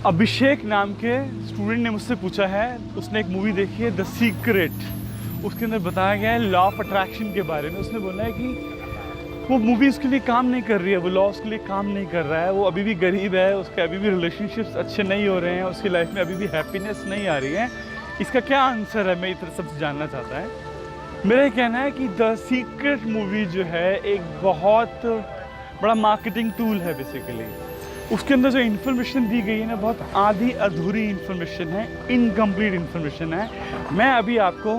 अभिषेक नाम के स्टूडेंट ने मुझसे पूछा है, उसने एक मूवी देखी है द सीक्रेट, उसके अंदर बताया गया है लॉ ऑफ अट्रैक्शन के बारे में। उसने बोला है कि वो मूवी उसके लिए काम नहीं कर रही है, वो लॉ उसके लिए काम नहीं कर रहा है, वो अभी भी गरीब है, उसके अभी भी रिलेशनशिप्स अच्छे नहीं हो रहे हैं, उसकी लाइफ में अभी भी हैप्पीनेस नहीं आ रही है। इसका क्या आंसर है, मैं इधर सबसे जानना चाहता है। मेरा ये कहना है कि द सीक्रेट मूवी जो है एक बहुत बड़ा मार्केटिंग टूल है बेसिकली। उसके अंदर जो इन्फॉर्मेशन दी गई है ना, बहुत आधी अधूरी इन्फॉर्मेशन है, इनकम्प्लीट इन्फॉर्मेशन है। मैं अभी आपको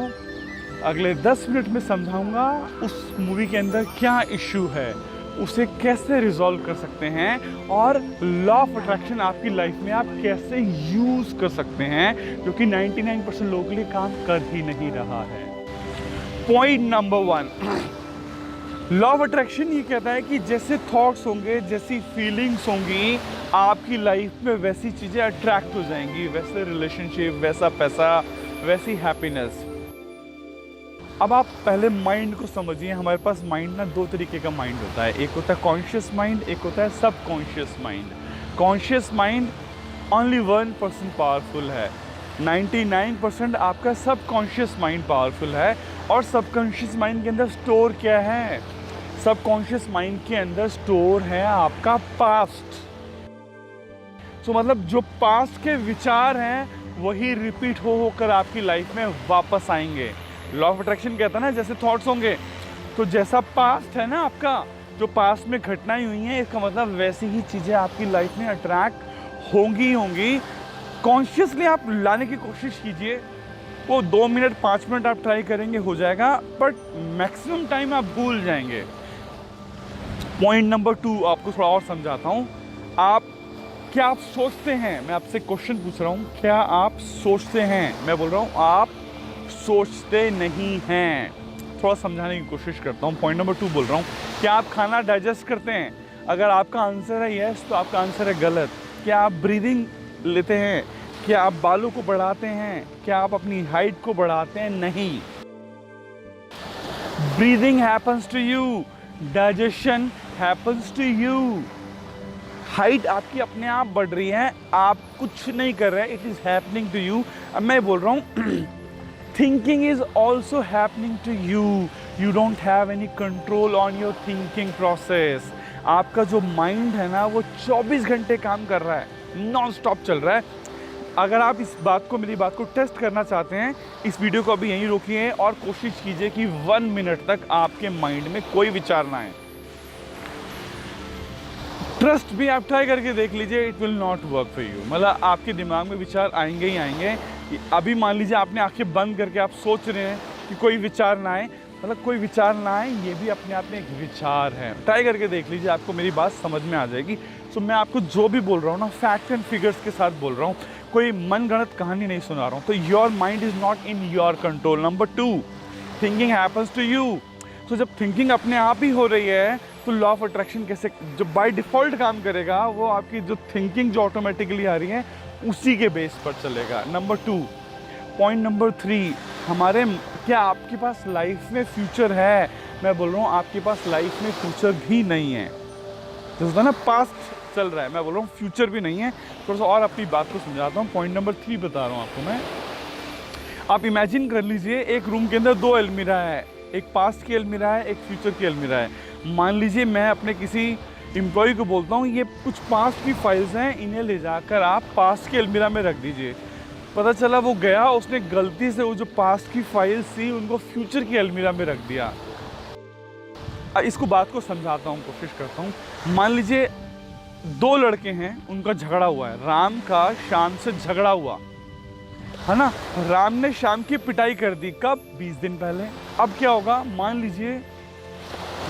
अगले 10 मिनट में समझाऊंगा उस मूवी के अंदर क्या इशू है, उसे कैसे रिजॉल्व कर सकते हैं और लॉ ऑफ अट्रैक्शन आपकी लाइफ में आप कैसे यूज़ कर सकते हैं, जो कि 99% लोगों के लिए काम कर ही नहीं रहा है। Point number 1, law of attraction ये कहता है कि जैसे थॉट्स होंगे, जैसी फीलिंग्स होंगी, आपकी लाइफ में वैसी चीज़ें अट्रैक्ट हो जाएंगी, वैसे रिलेशनशिप, वैसा पैसा, वैसी हैप्पीनेस। अब आप पहले माइंड को समझिए। हमारे पास माइंड ना दो तरीके का माइंड होता है, एक होता है कॉन्शियस माइंड, एक होता है subconscious mind. Conscious mind only 1% powerful है, 99% आपका सबकॉन्शियस माइंड पावरफुल है। और सबकॉन्शियस माइंड के अंदर स्टोर क्या है? सबकॉन्शियस माइंड के अंदर स्टोर है आपका पास्ट। तो मतलब जो पास्ट के विचार हैं वही रिपीट हो होकर आपकी लाइफ में वापस आएंगे। लॉ ऑफ अट्रैक्शन कहता है ना, जैसे थॉट्स होंगे, तो जैसा पास्ट है ना आपका, जो पास्ट में घटनाएं हुई हैं, इसका मतलब वैसी ही चीज़ें आपकी लाइफ में अट्रैक्ट होंगी। कॉन्शियसली आप लाने की कोशिश कीजिए, वो 2 मिनट 5 मिनट आप ट्राई करेंगे, हो जाएगा, बट मैक्सिमम टाइम आप भूल जाएंगे। पॉइंट नंबर 2 आपको थोड़ा और समझाता हूँ। क्या आप सोचते हैं? मैं आपसे क्वेश्चन पूछ रहा हूँ, क्या आप सोचते हैं? मैं बोल रहा हूँ आप सोचते नहीं हैं। थोड़ा समझाने की कोशिश करता हूँ। पॉइंट नंबर 2 बोल रहा हूँ, क्या आप खाना डाइजेस्ट करते हैं? अगर आपका आंसर है यस, तो आपका आंसर है गलत। क्या आप ब्रीदिंग लेते हैं? क्या आप बालों को बढ़ाते हैं? क्या आप अपनी हाइट को बढ़ाते हैं? नहीं। Breathing happens to you, digestion happens to you. Height आपकी अपने आप बढ़ रही है, आप कुछ नहीं कर रहे, it is happening to you. अब मैं बोल रहा हूँ thinking is also happening to you, you don't have any control on your thinking process. आपका जो माइंड है ना, वो 24 घंटे काम कर रहा है, नॉन स्टॉप चल रहा है। अगर आप मेरी बात को टेस्ट करना चाहते हैं, इस वीडियो को अभी यहीं रोकिए और कोशिश कीजिए कि 1 मिनट तक आपके माइंड में कोई विचार ना आए। ट्रस्ट भी आप ट्राई करके देख लीजिए, it will not work for you. मतलब आपके दिमाग में विचार आएंगे ही आएंगे। अभी मान लीजिए आपने आंखें बंद करके आप सोच रहे हैं कि कोई विचार ना आए, मतलब कोई विचार ना आए, ये भी अपने आप में एक विचार है। ट्राई करके देख लीजिए, आपको मेरी बात समझ में आ जाएगी। तो मैं आपको जो भी बोल रहा हूँ ना, फैक्ट एंड फिगर्स के साथ बोल रहा हूँ, कोई मनगढ़ंत कहानी नहीं सुना रहा हूँ। तो your mind is not in your control. Number 2, thinking happens to you. तो जब थिंकिंग अपने आप ही हो रही है, तो लॉ ऑफ अट्रैक्शन कैसे जो बाय डिफ़ॉल्ट काम करेगा, वो आपकी जो थिंकिंग जो ऑटोमेटिकली आ रही है उसी के बेस पर चलेगा। नंबर 2, पॉइंट नंबर 3, क्या आपके पास लाइफ में फ्यूचर है? मैं बोल रहा हूँ आपके पास लाइफ में फ्यूचर भी नहीं है। जो होता है ना, पास्ट चल रहा है, मैं बोल रहा हूँ फ्यूचर भी नहीं है। थोड़ा सा और अपनी बात को समझाता हूँ। पॉइंट नंबर 3 बता रहा हूँ आपको मैं। आप इमेजिन कर लीजिए, एक रूम के अंदर 2 अलमीरा है, एक पास्ट की अलमीरा है, एक फ्यूचर की अलमीरा है। मान लीजिए मैं अपने किसी एम्प्लॉय को बोलता हूँ, ये कुछ पास्ट की फाइल्स हैं, इन्हें ले जाकर आप पास्ट की अलमीरा में रख दीजिए। पता चला वो गया, उसने गलती से वो जो पास्ट की फाइल्स थी उनको फ्यूचर की अलमीरा में रख दिया। इसको बात को समझाता हूँ, कोशिश करता हूँ। मान लीजिए 2 लड़के हैं, उनका झगड़ा हुआ है। राम का श्याम से झगड़ा हुआ है ना, राम ने श्याम की पिटाई कर दी। कब? 20 दिन पहले। अब क्या होगा? मान लीजिए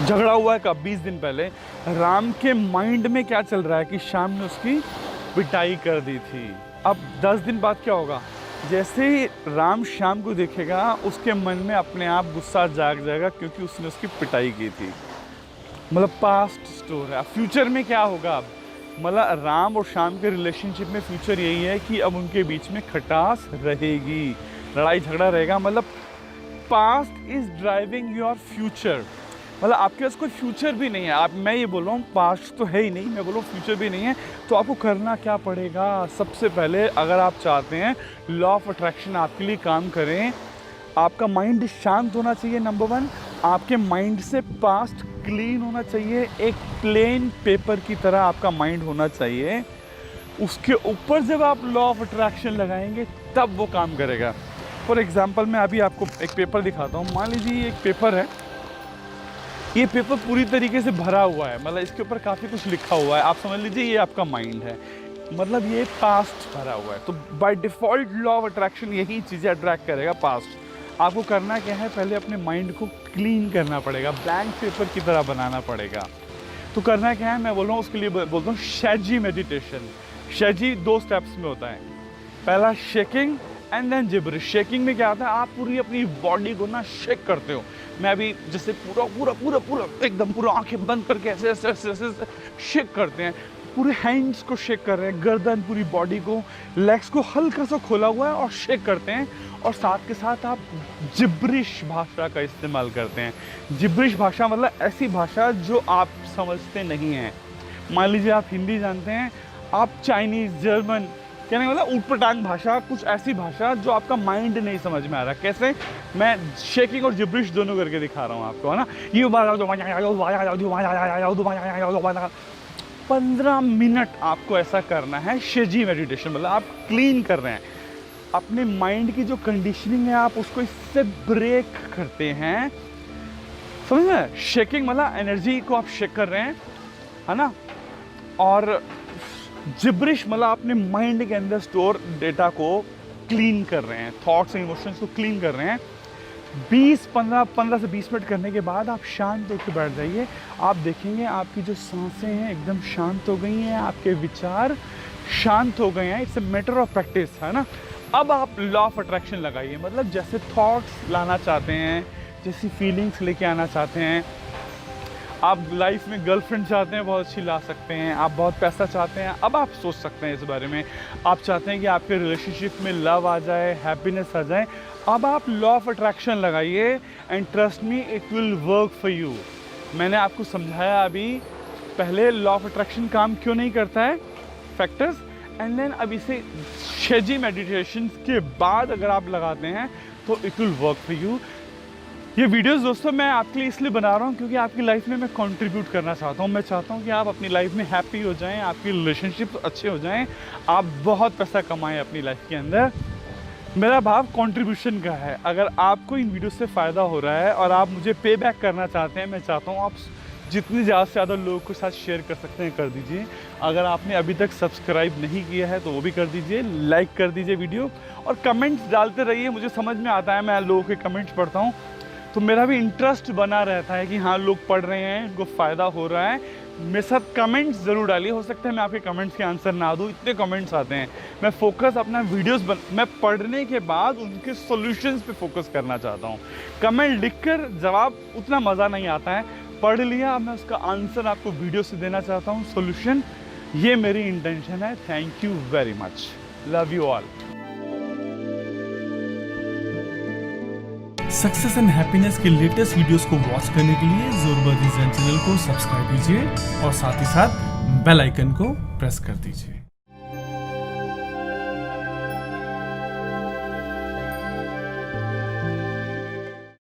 झगड़ा हुआ है कब? 20 दिन पहले। राम के माइंड में क्या चल रहा है कि श्याम ने उसकी पिटाई कर दी थी। अब 10 दिन बाद क्या होगा? जैसे ही राम श्याम को देखेगा, उसके मन में अपने आप गुस्सा जाग जाएगा, क्योंकि उसने उसकी पिटाई की थी। मतलब पास्ट स्टोर है। फ्यूचर में क्या होगा? अब मतलब राम और श्याम के रिलेशनशिप में फ्यूचर यही है कि अब उनके बीच में खटास रहेगी, लड़ाई झगड़ा रहेगा। मतलब past is driving your future. मतलब आपके पास कोई फ्यूचर भी नहीं है। आप, मैं ये बोल रहा हूँ पास्ट तो है ही नहीं, मैं बोल रहा हूँ फ्यूचर भी नहीं है। तो आपको करना क्या पड़ेगा, सबसे पहले अगर आप चाहते हैं लॉ ऑफ अट्रैक्शन आपके लिए काम करें, आपका माइंड शांत होना चाहिए। नंबर 1, आपके माइंड से पास्ट क्लीन होना चाहिए, एक प्लेन पेपर की तरह आपका माइंड होना चाहिए। उसके ऊपर जब आप लॉ ऑफ अट्रैक्शन लगाएंगे तब वो काम करेगा। फॉर एग्जांपल मैं अभी आपको एक पेपर दिखाता हूँ। मान लीजिए एक पेपर है, ये पेपर पूरी तरीके से भरा हुआ है, मतलब इसके ऊपर काफ़ी कुछ लिखा हुआ है। आप समझ लीजिए ये आपका माइंड है, मतलब ये पास्ट भरा हुआ है। तो by default law of attraction यही चीज़ें अट्रैक्ट करेगा, पास्ट। आपको करना क्या है, पहले अपने माइंड को क्लीन करना पड़ेगा, ब्लैंक पेपर की तरह बनाना पड़ेगा। तो करना क्या है, मैं बोल रहा हूँ उसके लिए बोलता हूँ शैजी मेडिटेशन। शैजी 2 स्टेप्स में होता है। पहला shaking and then gibberish. Shaking में क्या होता है, आप पूरी अपनी बॉडी को ना शेक करते हो। मैं अभी जैसे पूरा एकदम पूरा आंखें बंद करके ऐसे ऐसे ऐसे ऐसे शेक करते हैं, पूरे हैंड्स को शेक कर रहे हैं, गर्दन, पूरी बॉडी को, लेग्स को हल्का सा खोला हुआ है और शेक करते हैं। और साथ के साथ आप जिब्रिश भाषा का इस्तेमाल करते हैं। जिब्रिश भाषा मतलब ऐसी भाषा जो आप समझते नहीं हैं। मान लीजिए आप हिंदी जानते हैं, आप चाइनीज़, जर्मन, कहने मतलब ऊटपटांग भाषा, कुछ ऐसी भाषा जो आपका माइंड नहीं समझ में आ रहा। कैसे, मैं शेकिंग और जिब्रिश दोनों करके दिखा रहा हूँ आपको, है ना। ये 15 मिनट आपको ऐसा करना है। शेजी मेडिटेशन मतलब आप क्लीन कर रहे हैं अपने माइंड की जो कंडीशनिंग है, आप उसको इससे ब्रेक करते हैं, समझ में। शेकिंग मतलब एनर्जी को आप शेक कर रहे हैं, है ना। और जिब्रिश मतलब अपने माइंड के अंदर स्टोर डेटा को क्लीन कर रहे हैं, थॉट्स एंड इमोशंस को क्लीन कर रहे हैं। 15 से 20 मिनट करने के बाद आप शांत होकर बैठ जाइए। आप देखेंगे आपकी जो सांसें हैं एकदम शांत हो गई हैं, आपके विचार शांत हो गए हैं। It's a matter of practice, है ना। अब आप लॉ ऑफ अट्रैक्शन लगाइए, मतलब जैसे थॉट्स लाना चाहते हैं, जैसी फीलिंग्स लेके आना चाहते हैं। आप लाइफ में गर्लफ्रेंड चाहते हैं, बहुत अच्छी ला सकते हैं। आप बहुत पैसा चाहते हैं, अब आप सोच सकते हैं इस बारे में। आप चाहते हैं कि आपके रिलेशनशिप में लव आ जाए, हैप्पीनेस आ जाए, अब आप लॉ ऑफ अट्रैक्शन लगाइए and trust me it will work for you. मैंने आपको समझाया अभी पहले लॉ ऑफ अट्रैक्शन काम क्यों नहीं करता है, फैक्टर्स, एंड देन अब इसे शेजी मेडिटेशन के बाद अगर आप लगाते हैं तो it will work for you. ये वीडियोस दोस्तों मैं आपके लिए इसलिए बना रहा हूँ क्योंकि आपकी लाइफ में मैं कंट्रीब्यूट करना चाहता हूँ। मैं चाहता हूँ कि आप अपनी लाइफ में हैप्पी हो जाएं, आपकी रिलेशनशिप अच्छे हो जाएं, आप बहुत पैसा कमाएं अपनी लाइफ के अंदर। मेरा भाव कंट्रीब्यूशन का है। अगर आपको इन वीडियो से फ़ायदा हो रहा है और आप मुझे पे बैक करना चाहते हैं, मैं चाहता हूँ आप जितनी ज़्यादा से ज़्यादा लोगों के साथ शेयर कर सकते हैं कर दीजिए। अगर आपने अभी तक सब्सक्राइब नहीं किया है तो वो भी कर दीजिए, लाइक कर दीजिए वीडियो, और कमेंट्स डालते रहिए। मुझे समझ में आता है, मैं लोगों के कमेंट्स पढ़ता हूँ तो मेरा भी इंटरेस्ट बना रहता है कि हाँ लोग पढ़ रहे हैं, उनको फ़ायदा हो रहा है। मेरे साथ कमेंट्स ज़रूर डालिए। हो सकता है मैं आपके कमेंट्स के आंसर ना दूँ, इतने कमेंट्स आते हैं। मैं फोकस अपना मैं पढ़ने के बाद उनके सॉल्यूशंस पे फोकस करना चाहता हूँ। कमेंट लिखकर जवाब उतना मज़ा नहीं आता है, पढ़ लिया मैं उसका आंसर आपको वीडियो से देना चाहता हूँ, सॉल्यूशन। ये मेरी इंटेंशन है। Thank you very much, love you all. Success and happiness के लेटेस्ट वीडियोस को वॉच करने के लिए ज़ोरबा डिज़ाइन चैनल को सब्सक्राइब कीजिए और साथ ही साथ बेल आइकन को प्रेस कर दीजिए।